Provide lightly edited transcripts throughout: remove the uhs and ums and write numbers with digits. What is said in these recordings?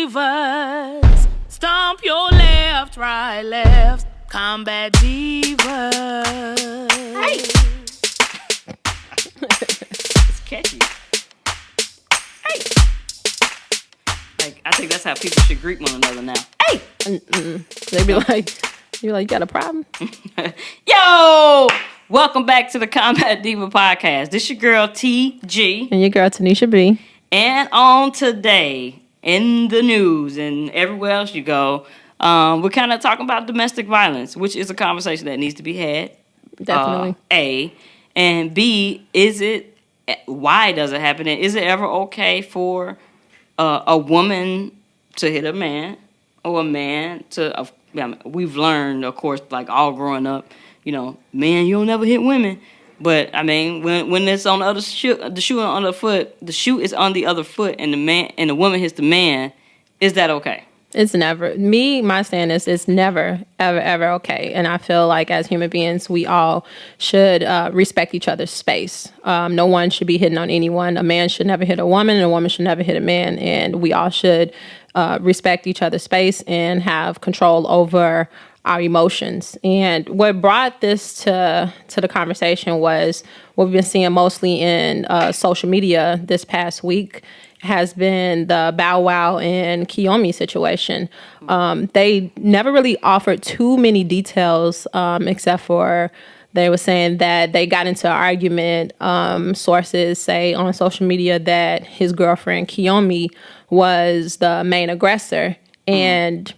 Divas. Stomp your left, right, left. Combat Divas. Hey. It's catchy. Hey. Like, I think that's how people should greet one another now. Hey. They be like, you got a problem? Yo! Welcome back to the Combat Diva podcast. This your girl TG. And your girl Tanisha B. And on today, in the news and everywhere else you go, we're kind of talking about domestic violence, which is a conversation that needs to be had. Definitely. A. And B, why does it happen? And is it ever okay for a woman to hit a man or a man to... we've learned, of course, like all growing up, man, you'll never hit women. But I mean, when it's on the other shoe, the shoe on the foot, the shoe is on the other foot, and the woman hits the man, is that okay? It's never. My stand is it's never, ever, ever okay. And I feel like as human beings, we all should respect each other's space. No one should be hitting on anyone. A man should never hit a woman, and a woman should never hit a man. And we all should respect each other's space and have control over our emotions. And what brought this to the conversation was what we've been seeing mostly in social media this past week has been the Bow-Wow and Kiyomi situation. They never really offered too many details, except for they were saying that they got into an argument. Sources say on social media that his girlfriend Kiyomi was the main aggressor. And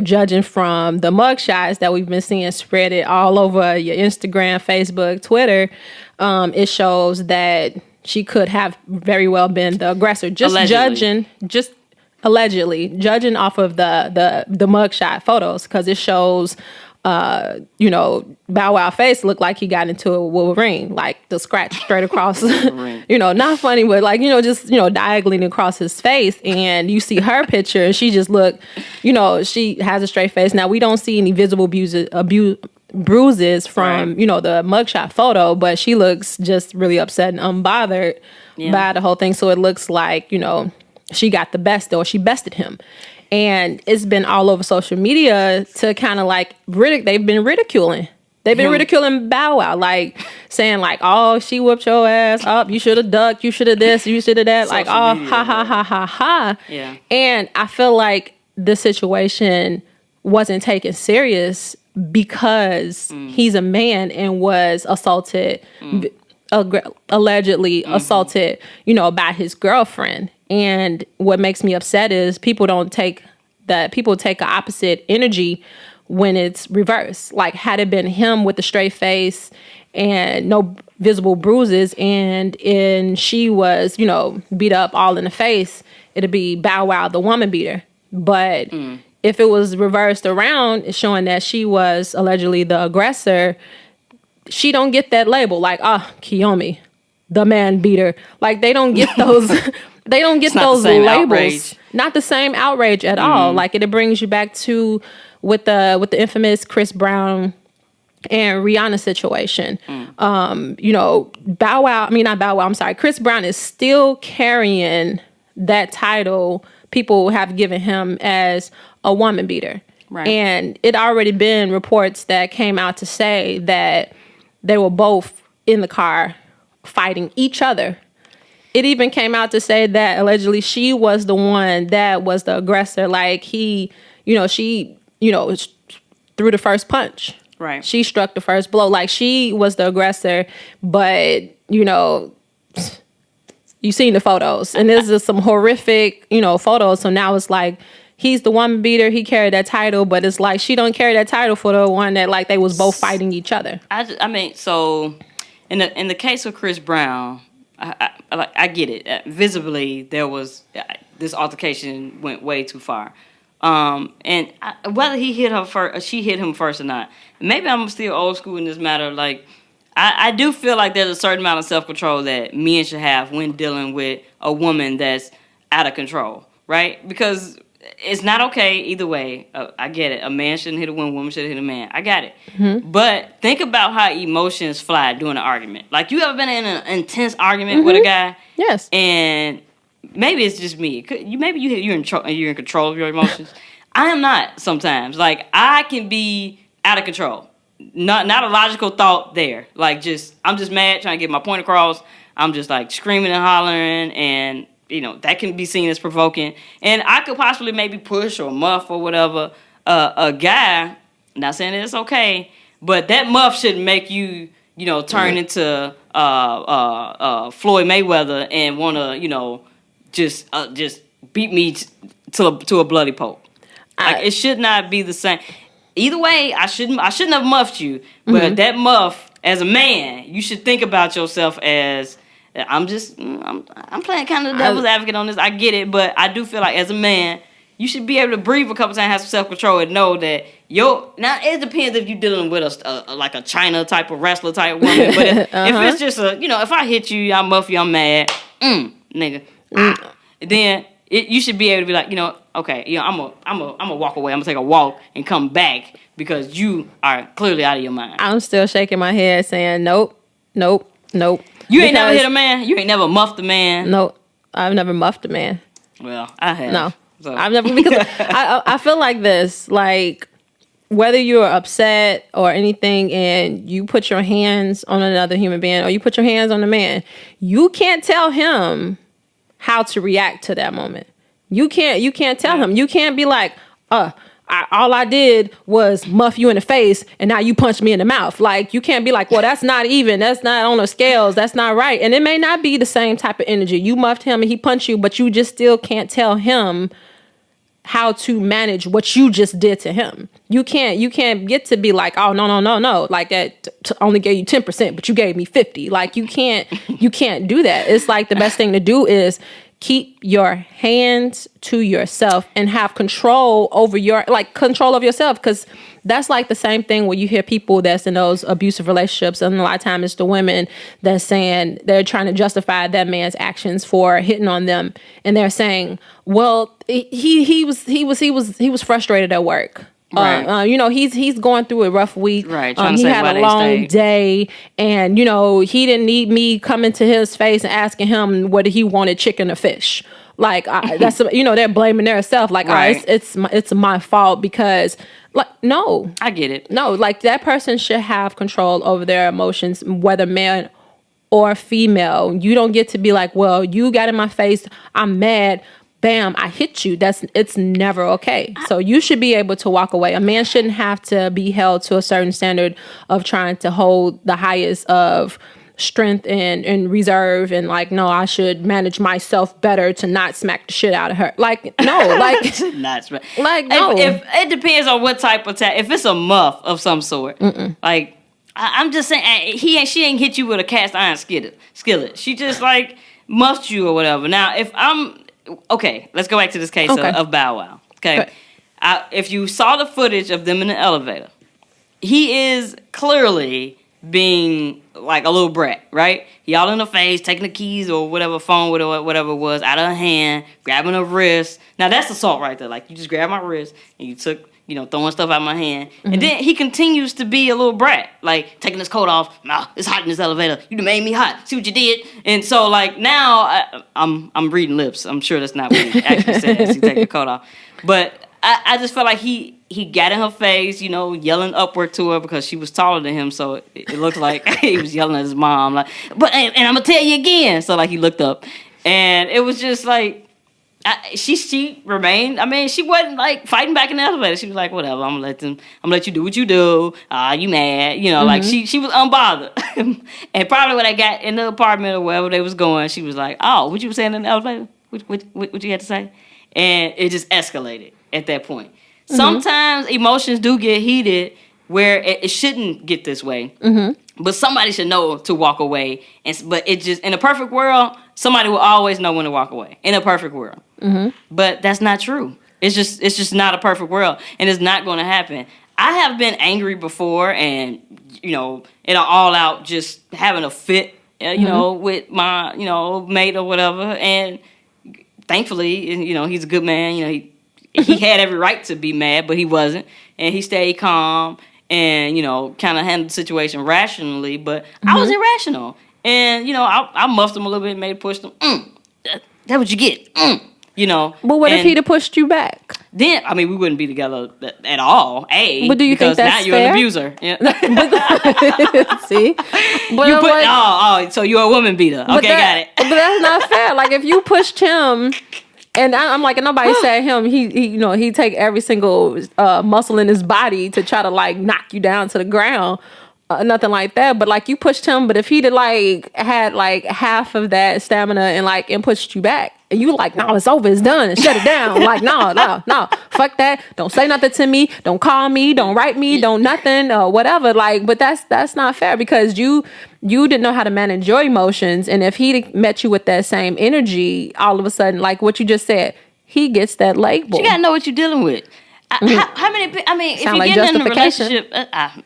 judging from the mugshots that we've been seeing spread it all over your Instagram, Facebook, Twitter, it shows that she could have very well been the aggressor. Allegedly judging off of the mugshot photos, because it shows, Bow Wow face looked like he got into a Wolverine, like the scratch straight across, not funny, but like, just, diagonally across his face. And you see her picture and she just looked, she has a straight face. Now we don't see any visible bruises from, the mugshot photo, but she looks just really upset and unbothered by the whole thing. So it looks like, she got the best, or she bested him. And it's been all over social media to kind of like they've been ridiculing. They've been ridiculing Bow Wow, like saying like, "Oh, she whooped your ass up. You should have ducked. You should have this. You should have that." Like, "Oh, ha ha ha ha ha." Yeah. And I feel like the situation wasn't taken serious because he's a man and was assaulted, allegedly assaulted, by his girlfriend. And what makes me upset is people take an opposite energy when it's reversed. Like, had it been him with a straight face and no visible bruises and she was, beat up all in the face, it'd be Bow Wow, the woman beater. But if it was reversed around, it's showing that she was allegedly the aggressor, she don't get that label. Like, Kiyomi, the man beater. Like, they don't get those... They don't get those labels. Outrage. Not the same outrage at all. Like, it brings you back to with the infamous Chris Brown and Rihanna situation. Chris Brown is still carrying that title people have given him as a woman beater. Right. And it already been reports that came out to say that they were both in the car fighting each other. It even came out to say that allegedly she was the one that was the aggressor. Like she threw the first punch. Right. She struck the first blow. Like she was the aggressor, but you seen the photos, and there's just some horrific, photos. So now it's like he's the woman beater. He carried that title, but it's like she don't carry that title for the one that like they was both fighting each other. So in the case of Chris Brown. I get it. Visibly, there was this altercation went way too far, and whether he hit her first, she hit him first or not. Maybe I'm still old school in this matter. Like I do feel like there's a certain amount of self-control that men should have when dealing with a woman that's out of control, right? Because it's not okay either way. I get it. A man shouldn't hit a woman shouldn't hit a man. I got it. Mm-hmm. But think about how emotions fly during an argument. Like, you ever been in an intense argument with a guy? Yes. And maybe it's just me. Maybe you're in control of your emotions. I am not sometimes. Like, I can be out of control. Not a logical thought there. Like, I'm just mad trying to get my point across. I'm just like screaming and hollering, and that can be seen as provoking. And I could possibly maybe push or muff or whatever a guy. Not saying that it's okay, but that muff shouldn't make you turn into Floyd Mayweather and want to just beat me to a bloody pulp. Like, it should not be the same. Either way, I shouldn't have muffed you, but that muff, as a man, you should think about yourself as I'm playing kind of the devil's advocate on this. I get it, but I do feel like as a man, you should be able to breathe a couple times, have some self-control, and know that now it depends if you're dealing with like a China type of wrestler type woman. But if it's just if I hit you, I muff you, I'm mad, nigga, then you should be able to be like, okay, I'm gonna walk away. I'm gonna take a walk and come back because you are clearly out of your mind. I'm still shaking my head, saying nope. You ain't never hit a man. You ain't never muffed a man. Nope, I've never muffed a man. Well, I have. No. So. I've never, because I feel like this, like, whether you're upset or anything and you put your hands on another human being or you put your hands on a man, you can't tell him how to react to that moment. You can't tell him. You can't be like, all I did was muff you in the face and now you punched me in the mouth. Like, you can't be like, well, that's not even. That's not on the scales. That's not right. And it may not be the same type of energy. You muffed him and he punched you, but you just still can't tell him how to manage what you just did to him. You can't get to be like, oh, no. Like, that only gave you 10%, but you gave me 50. Like, you can't do that. It's like the best thing to do is keep your hands to yourself and have control over control of yourself. Because that's like the same thing when you hear people that's in those abusive relationships, and a lot of times it's the women that's saying they're trying to justify that man's actions for hitting on them, and they're saying, well, he was frustrated at work. Right. He's going through a rough week. Right. He had a long day, and he didn't need me coming to his face and asking him whether he wanted chicken or fish. Like, that's they're blaming themselves. Like, right. It's my fault because, like, no, I get it. No, like, that person should have control over their emotions, whether man or female. You don't get to be like, well, you got in my face, I'm mad. Bam, I hit you. It's never okay. So you should be able to walk away. A man shouldn't have to be held to a certain standard of trying to hold the highest of strength and reserve, and like, no, I should manage myself better to not smack the shit out of her. Like, no, like, not smack. Like, no. If it depends on what type of if it's a muff of some sort, like, I'm just saying, she ain't hit you with a cast iron skillet. She just like muffed you or whatever. Now, if okay, let's go back to this case of Bow Wow. Okay. If you saw the footage of them in the elevator, he is clearly being like a little brat, right? He all in the face, taking the keys or whatever, phone, whatever it was, out of her hand, grabbing her wrist. Now, that's assault right there. Like, you just grabbed my wrist and you took, throwing stuff out of my hand. And then he continues to be a little brat, like taking his coat off. Nah, it's hot in this elevator. You done made me hot. See what you did? And so, like, now I'm reading lips. I'm sure that's not what he actually said as he take the coat off. But I just felt like he got in her face, yelling upward to her because she was taller than him. So it looked like he was yelling at his mom, like, and I'm gonna tell you again. So, like, he looked up, and it was just like, she remained. I mean, she wasn't like fighting back in the elevator. She was like, whatever. I'm gonna let you do what you do. You mad? Like, she was unbothered. And probably when I got in the apartment or wherever they was going, she was like, oh, what you were saying in the elevator? What you had to say? And it just escalated at that point. Sometimes emotions do get heated where it shouldn't get this way. But somebody should know to walk away. But it just, in a perfect world, somebody will always know when to walk away. In a perfect world. But that's not true. It's just not a perfect world. And it's not going to happen. I have been angry before and, in an all out just having a fit, with my, mate or whatever. And thankfully, he's a good man. He had every right to be mad, but he wasn't. And he stayed calm and, kind of handled the situation rationally. But I was irrational. And, I muffed him a little bit, maybe pushed him. That's what you get. But what if he'd have pushed you back? Then, I mean, we wouldn't be together at all. But do you think that's now you're fair? an abuser. Yeah. See? But So you're a woman beater. Okay, got it. But that's not fair. Like, if you pushed him, and I'm like, and nobody said him, he take every single muscle in his body to try to, like, knock you down to the ground. Nothing like that. But, like, you pushed him, but if he'd have, like, had, like, half of that stamina and pushed you back, and you like, no, it's over, it's done, and shut it down. Like, no, fuck that. Don't say nothing to me. Don't call me. Don't write me. Don't nothing, whatever. Like, but that's not fair, because you didn't know how to manage your emotions. And if he met you with that same energy, all of a sudden, like what you just said, he gets that label. You gotta know what you're dealing with. How many? I mean, if you're like getting in a relationship,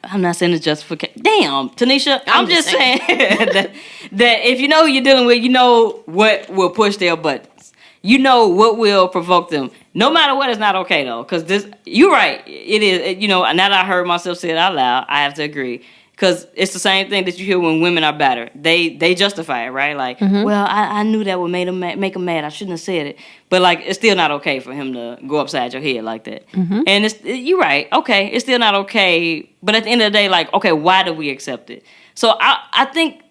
I'm not saying it's justification. Damn, Tanisha, I'm just saying that if you know who you're dealing with, you know what will push their buttons. You know what will provoke them. No matter what, it's not okay though. Because you're right. It is. Now that I heard myself say it out loud, I have to agree. Because it's the same thing that you hear when women are battered. They justify it, right? Like, well, I knew that would make him mad. I shouldn't have said it. But, like, it's still not okay for him to go upside your head like that. And you're right. Okay, it's still not okay. But at the end of the day, like, okay, why do we accept it? So I think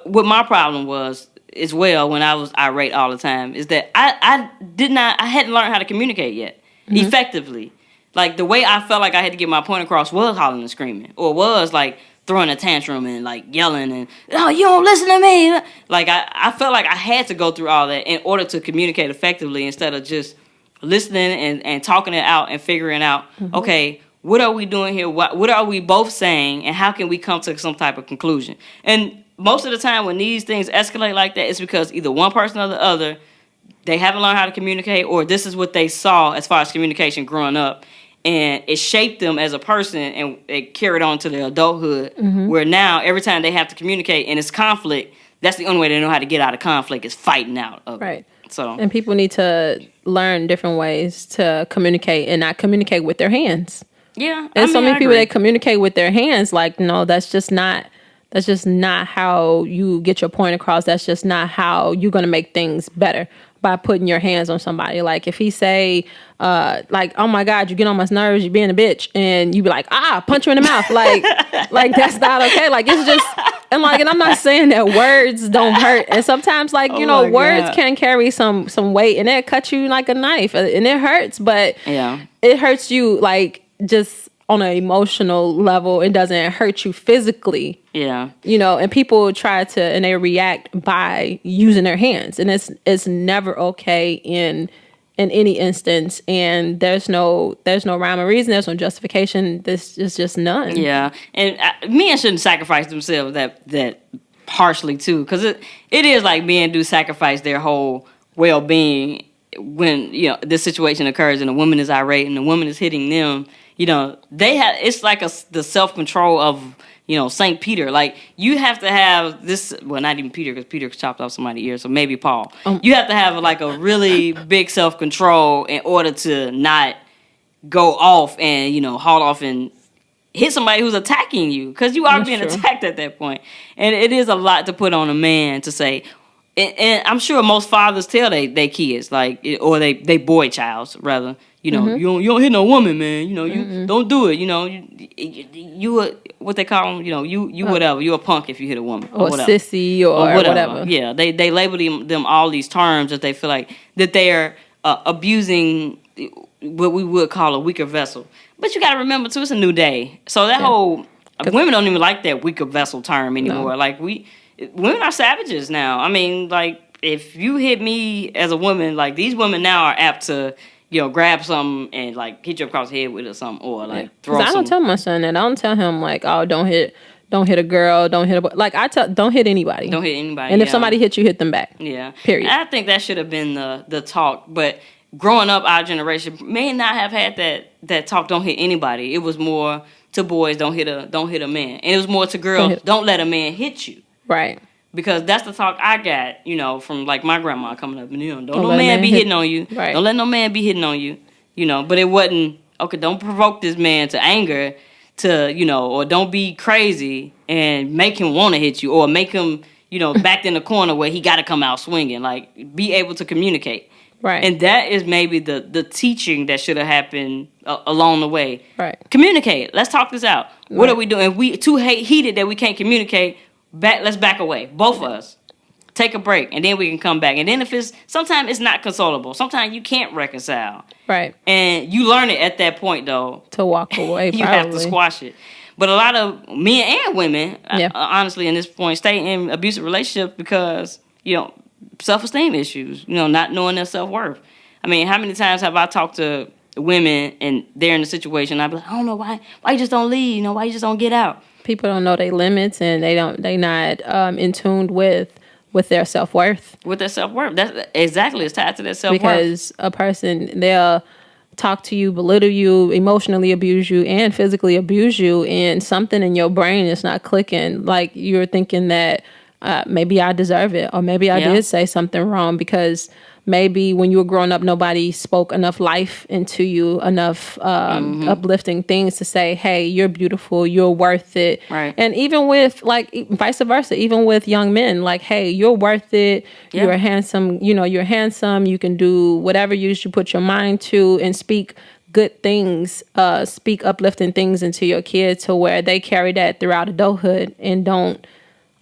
what my problem was as well when I was irate all the time is that I hadn't learned how to communicate yet effectively. Like, the way I felt like I had to get my point across was hollering and screaming, or was like throwing a tantrum and like yelling and, oh, you don't listen to me. Like, I felt like I had to go through all that in order to communicate effectively, instead of just listening and talking it out and figuring out, okay, what are we doing here? What are we both saying, and how can we come to some type of conclusion? And most of the time when these things escalate like that, it's because either one person or the other, they haven't learned how to communicate, or this is what they saw as far as communication growing up, and it shaped them as a person, and it carried on to their adulthood, where now every time they have to communicate and it's conflict, that's the only way they know how to get out of conflict, is fighting out of it. So, and people need to learn different ways to communicate, and not communicate with their hands. Yeah. And so many people that communicate with their hands, like, no, that's just not how you get your point across. That's just not how you're going to make things better, by putting your hands on somebody. Like, if he say, like, oh my God, you get on my nerves, you being a bitch, and you be like, punch her in the mouth. Like that's not okay. Like, it's just, and I'm not saying that words don't hurt. And sometimes, like, words can carry some weight, and it cut you like a knife, and it hurts, but it hurts you, like, just on an emotional level. It doesn't hurt you physically. Yeah. And people try to, and they react by using their hands, and it's never okay in any instance. And there's no rhyme or reason. There's no justification. This is just none. Yeah. And men shouldn't sacrifice themselves that harshly too, because it is like men do sacrifice their whole well-being when this situation occurs and a woman is irate and the woman is hitting them. It's like the self-control of St. Peter. Like, you have to have this, well, not even Peter, because Peter chopped off somebody's ear, so maybe Paul. You have to have like a really big self-control in order to not go off and haul off and hit somebody who's attacking you, because you are being attacked at that point. And it is a lot to put on a man to say. And I'm sure most fathers tell they kids, like, or they boy childs rather, you don't hit no woman, man. You don't do it. You what they call them, you whatever. You a punk if you hit a woman, or whatever. Sissy, or whatever. Yeah, they label them all these terms that they feel like that they're abusing what we would call a weaker vessel. But you got to remember too, it's a new day, so that whole women don't even like that weaker vessel term anymore. No. Like, women are savages now. I mean, like, if you hit me as a woman, like, these women now are apt to, grab something and, like, hit you across the head with it or something, or, like, throw something. I don't tell my son that. I don't tell him, like, oh, don't hit a girl, don't hit a boy. Like, I tell, don't hit anybody. Don't hit anybody. And if somebody hits you, hit them back. Yeah. Period. And I think that should have been the talk, but growing up, our generation may not have had that talk, don't hit anybody. It was more to boys, don't hit a man. And it was more to girls, don't let a man hit you. Right. Because that's the talk I got, from like my grandma coming up. Don't no man be hitting on you. Right. Don't let no man be hitting on you. But it wasn't, okay, don't provoke this man to anger, or don't be crazy and make him want to hit you, or make him, backed in the corner where he got to come out swinging. Like, be able to communicate. Right. And that is maybe the teaching that should have happened along the way. Right. Communicate. Let's talk this out. Right. What are we doing? If we too heated that we can't communicate, let's back away. Both of us. Take a break, and then we can come back. And then sometimes it's not consolable. Sometimes you can't reconcile. Right. And you learn it at that point, though. To walk away, You have to squash it. But a lot of men and women, honestly, in this point, stay in abusive relationships because, self-esteem issues, not knowing their self-worth. I mean, how many times have I talked to women and they're in a situation, I'd be like, I don't know why you just don't leave, why you just don't get out? People don't know their limits, and they not in tune with their self-worth. With their self-worth. That's exactly, it's tied to their self-worth. Because a person, they'll talk to you, belittle you, emotionally abuse you, and physically abuse you, and something in your brain is not clicking. Like, you're thinking that maybe I deserve it, or maybe I did say something wrong, because maybe when you were growing up, nobody spoke enough life into you, enough uplifting things to say, hey, you're beautiful, you're worth it. Right. And even with, like, vice versa, even with young men, like, hey, you're worth it, you're handsome, you're handsome, you can do whatever you put your mind to, and speak good things, speak uplifting things into your kids to where they carry that throughout adulthood and don't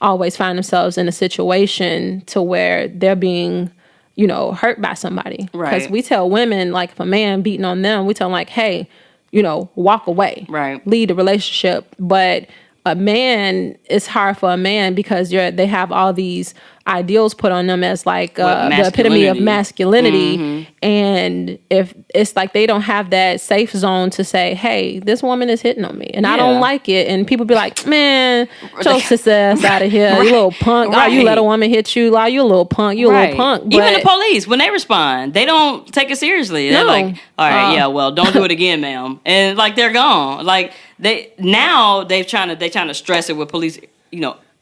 always find themselves in a situation to where they're being hurt by somebody. Right. Because we tell women, like, if a man beating on them, we tell them, like, hey, walk away. Right. Leave the relationship. But a man, it's hard for a man because they have all these ideals put on them as like the epitome of masculinity. Mm-hmm. And if it's like they don't have that safe zone to say, hey, this woman is hitting on me and I don't like it. And people be like, man, your sis ass out of here. You little punk. Right. Oh, you let a woman hit you. Oh, you a little punk. You a little punk. But even the police, when they respond, they don't take it seriously. They're like, all right, well, don't do it again, ma'am. And like, they're gone. Like, they're trying to stress it with police,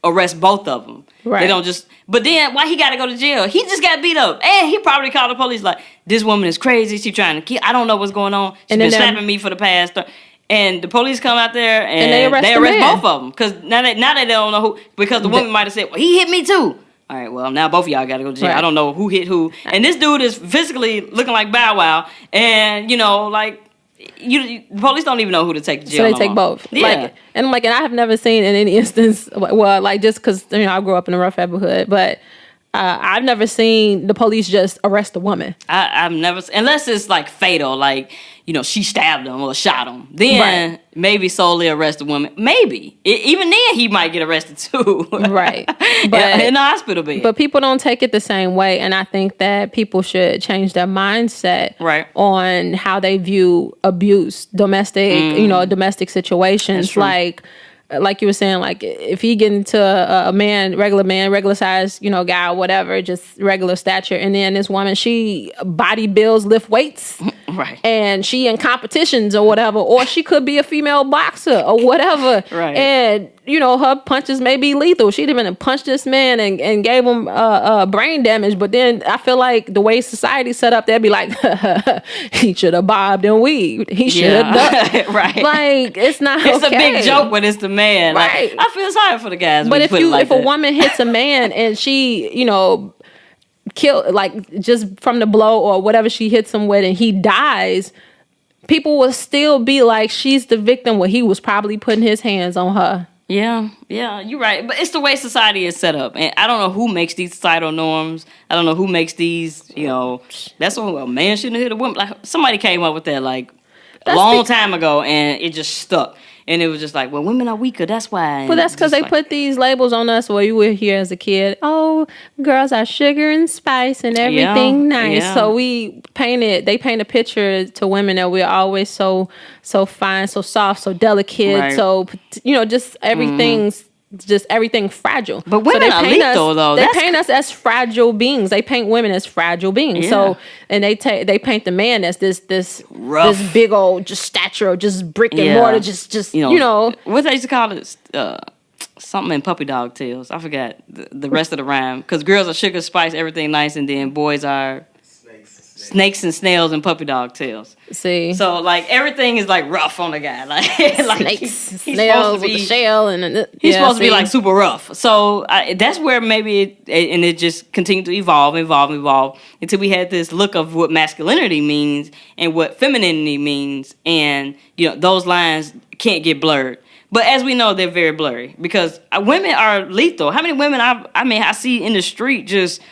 arrest both of them. Right. They don't just, but then why he got to go to jail? He just got beat up, and he probably called the police like, this woman is crazy. She trying to kill. I don't know what's going on. She's been slapping me for the past. And the police come out there and they arrest both of them because now they don't know who, because the woman might have said, well, he hit me too. All right, well, now both of y'all got to go to jail. Right. I don't know who hit who. And this dude is physically looking like Bow-Wow, and like. The police don't even know who to take to jail. So they take both. Yeah. And I have never seen in any instance, well, like, just because I grew up in a rough neighborhood, but I've never seen the police just arrest a woman. I've never, unless it's like fatal, like, she stabbed him or shot him. Then maybe solely arrest a woman. Maybe. Even then he might get arrested too. Right. But in the hospital bed. But people don't take it the same way. And I think that people should change their mindset on how they view abuse, domestic situations. Like you were saying, like, if he get into a regular size, guy or whatever, just regular stature, and then this woman, she body builds, lift weights, right, and she in competitions or whatever, or she could be a female boxer or whatever, right, and her punches may be lethal. She'd have been and punched this man and gave him brain damage, but then I feel like the way society's set up, they'd be like, he should have bobbed and weaved. He should have done. Right. Like, it's not It's a big joke when it's the man. Right. Like, I feel sorry for the guys. But if a woman hits a man and she, kill, like, just from the blow or whatever she hits him with, and he dies, people will still be like, she's the victim where he was probably putting his hands on her. Yeah, you're right. But it's the way society is set up. And I don't know who makes these societal norms. I don't know who makes these, that's what a man shouldn't hit a woman. Like, somebody came up with that, like, a long time ago, and it just stuck. And it was just like, well, women are weaker, that's why. Well, that's because they put these labels on us where you were here as a kid. Oh, girls are sugar and spice and everything nice. Yeah. So they paint a picture to women that we're always so fine, so soft, so delicate, right, so, just everything's just everything fragile. But women are lethal, though. They paint us as fragile beings. They paint women as fragile beings. Yeah. So, and they paint the man as this rough, this big old just stature, just brick and mortar, just what they used to call it, something in Puppy Dog Tales. I forgot the rest of the rhyme. Because girls are sugar, spice, everything nice, and then boys are snakes and snails and puppy dog tails. See, So like everything is like rough on the guy. Like snakes, he's snails with the shell, and he's supposed to be like super rough. So that's where maybe it just continued to evolve until we had this look of what masculinity means and what femininity means, and those lines can't get blurred. But as we know, they're very blurry because women are lethal. How many women I see in the street just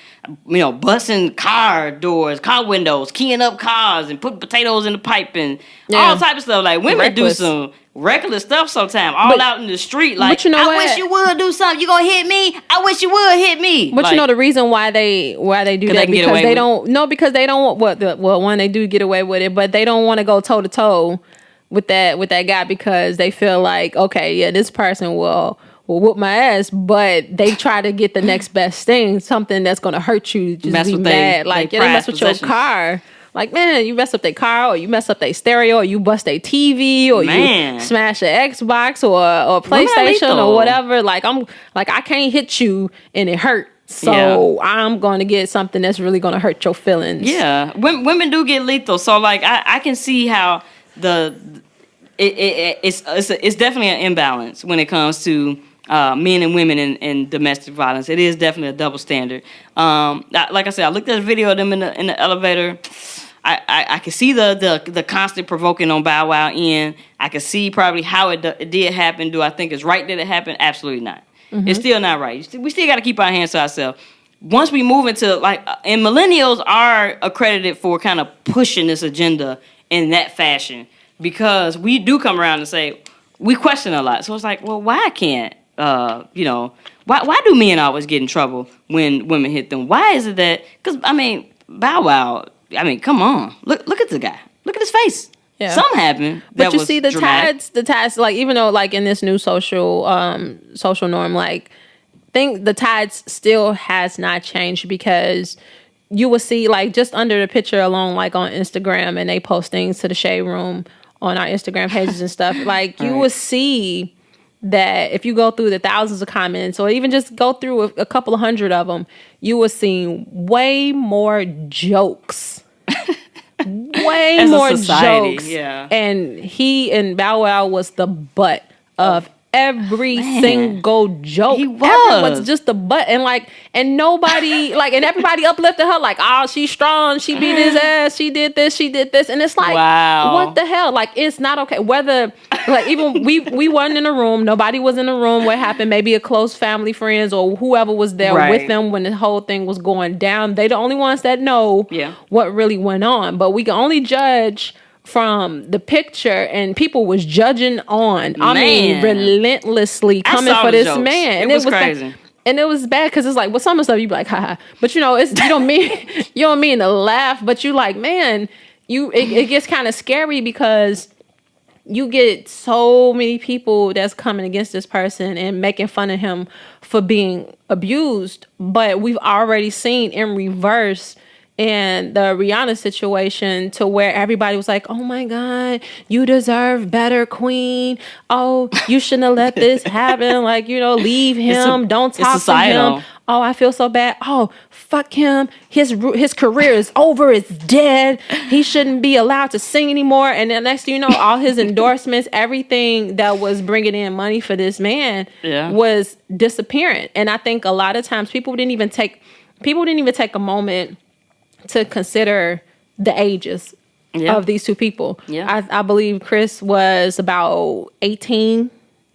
busting car doors, car windows, keying up cars, and putting potatoes in the pipe and all type of stuff. Like women do some reckless stuff sometimes, out in the street. Like, but I wish you would do something. You gonna hit me? I wish you would hit me. But the reason why they do that because they don't one, they do get away with it, but they don't want to go toe to toe with that guy because they feel like, okay, yeah, this person will whoop my ass, but they try to get the next best thing, something that's going to hurt you, just be mad. Like, they mess with your car. Like, man, you mess up their car, or you mess up their stereo, or you bust their TV, or you smash an Xbox or PlayStation or whatever. Like, I can't hit you and it hurt. So I'm going to get something that's really going to hurt your feelings. Yeah, women do get lethal. So like, I can see how it's definitely an imbalance when it comes to men and women in domestic violence. It is definitely a double standard. Like I said, I looked at a video of them in the elevator. I can see the constant provoking on Bow Wow end. I can see probably how it did happen. Do I think it's right that it happened? Absolutely not. Mm-hmm. It's still not right. We still got to keep our hands to ourselves. Once we move into and millennials are accredited for kind of pushing this agenda in that fashion, because we do come around and say we question a lot. So it's like, well, why can't why do men always get in trouble when women hit them? Why is it that? Because Bow Wow. Come on, look at the guy. Look at his face. Yeah. Something happened. But you see the tides, like, even though like in this new social norm, like, think the tides still has not changed, because you will see, like, just under the picture alone, like on Instagram, and they post things to the Shade Room on our Instagram pages and stuff. Like, you will see that if you go through the thousands of comments, or even just go through a couple of hundred of them, you will see way more jokes. Way more jokes. Yeah. And Bow Wow was the butt of every single joke. He was just the butt, and nobody and everybody uplifted her, like, oh, she's strong, she beat his ass, she did this, and it's like, wow, what the hell? Like, it's not okay. Whether even we weren't in a room, nobody was in a room. What happened? Maybe a close family, friends, or whoever was there with them when the whole thing was going down. They the only ones that know what really went on. But we can only judge from the picture, and people was judging on. Relentlessly coming for this jokes. Man. And it was crazy. And it was bad because it's like, well, some of the stuff you be like, haha. But you don't mean to laugh, but you like, man, it gets kind of scary because you get so many people that's coming against this person and making fun of him for being abused. But we've already seen in reverse in the Rihanna situation, to where everybody was like, oh my God, you deserve better, queen. Oh, you shouldn't have let this happen. Like, leave him. Don't talk to him. Oh, I feel so bad. Oh, fuck him. His career is over. It's dead. He shouldn't be allowed to sing anymore. And then next thing you know, all his endorsements, everything that was bringing in money for this man was disappearing. And I think a lot of times people didn't even take a moment to consider the ages of these two people. Yeah. I believe Chris was about 18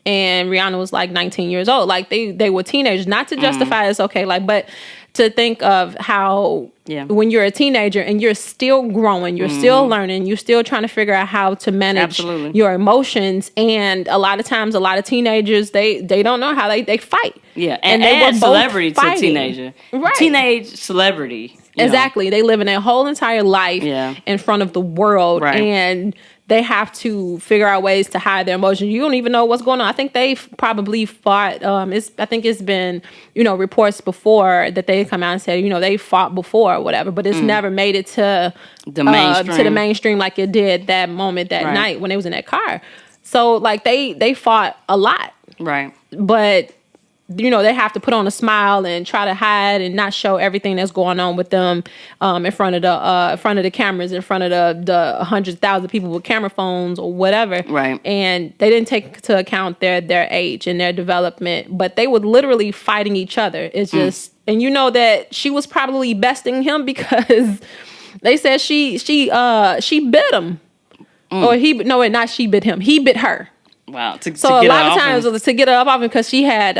and Rihanna was like 19 years old. Like, they were teenagers. Not to justify it's okay, but to think of how when you're a teenager and you're still growing, you're still learning, you're still trying to figure out how to manage your emotions. And a lot of times, a lot of teenagers, they don't know how they fight. Yeah, and they were celebrity to a teenager. Right. Teenage celebrity. Exactly. They live in their whole entire life in front of the world. Right. And they have to figure out ways to hide their emotions. You don't even know what's going on. I think they've probably fought. I think it's been, reports before that they come out and said, they fought before or whatever, but it's never made it to the mainstream like it did that moment that night when they was in that car. So like they fought a lot. Right. But they have to put on a smile and try to hide and not show everything that's going on with them in front of the cameras, in front of the 100,000 people with camera phones or whatever. Right. And they didn't take into account their age and their development, but they were literally fighting each other. It's just, and that she was probably besting him because they said she bit him, or not she bit him, he bit her. Wow. So a lot of times to get her up off him, because she had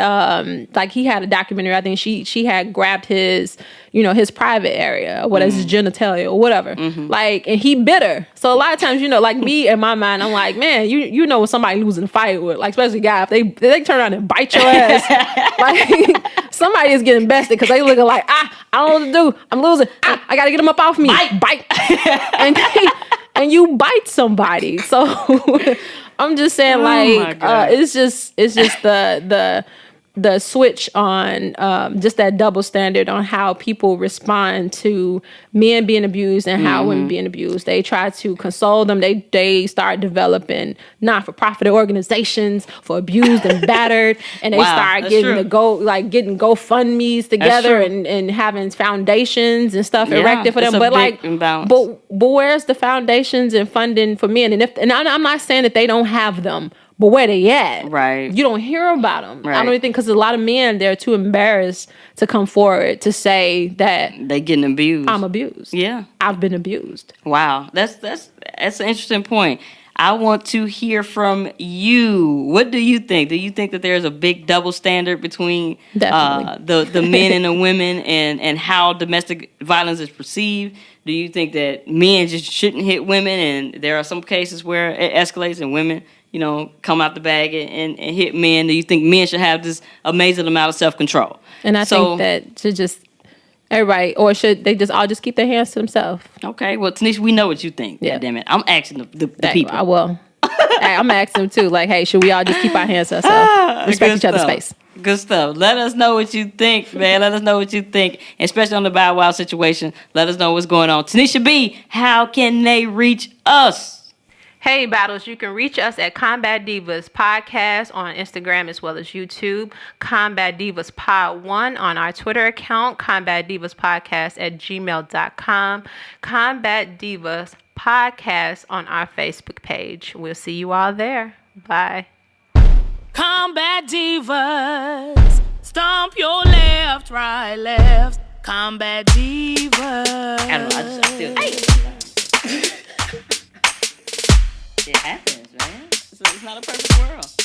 he had a documentary. I think she had grabbed his his private area, his genitalia or whatever. Mm-hmm. And he bit her. So a lot of times me in my mind, I'm like, man, when somebody losing a fight with, especially a guy, if they turn around and bite your ass, somebody is getting bested because they looking like, I don't know what to do, I'm losing, I gotta get him up off me, bite. and you bite somebody. So I'm just saying, it's just the switch on just that double standard on how people respond to men being abused and how women being abused. They try to console them. They start developing not-for-profit organizations for abused and battered, and they start getting getting GoFundMe's together and having foundations and stuff erected for them. But where's the foundations and funding for men? And I'm not saying that they don't have them. But where they at? Right. You don't hear about them. Right. I don't even think, because a lot of men, they're too embarrassed to come forward to say that they getting abused. I'm abused. Yeah. I've been abused. Wow. That's an interesting point. I want to hear from you. What do you think? Do you think that there's a big double standard between the men and the women and how domestic violence is perceived? Do you think that men just shouldn't hit women, and there are some cases where it escalates and women come out the bag and hit men? Do you think men should have this amazing amount of self-control? And I think that should just everybody, or should they just all just keep their hands to themselves? Okay, well, Tanisha, we know what you think. Yeah. Damn it. I'm asking the people. I will. I'm asking them too. Hey, should we all just keep our hands to ourselves? Respect each other's space. Good stuff. Let us know what you think, man. Let us know what you think, especially on the Bow-Wow situation. Let us know what's going on. Tanisha B, how can they reach us? Hey, Battles, you can reach us at Combat Divas Podcast on Instagram as well as YouTube. Combat Divas Pod 1 on our Twitter account. Combat Divas Podcast at gmail.com. Combat Divas Podcast on our Facebook page. We'll see you all there. Bye. Combat Divas. Stomp your left, right, left. Combat Divas. I don't know, I feel it happens, man. It's not a perfect world.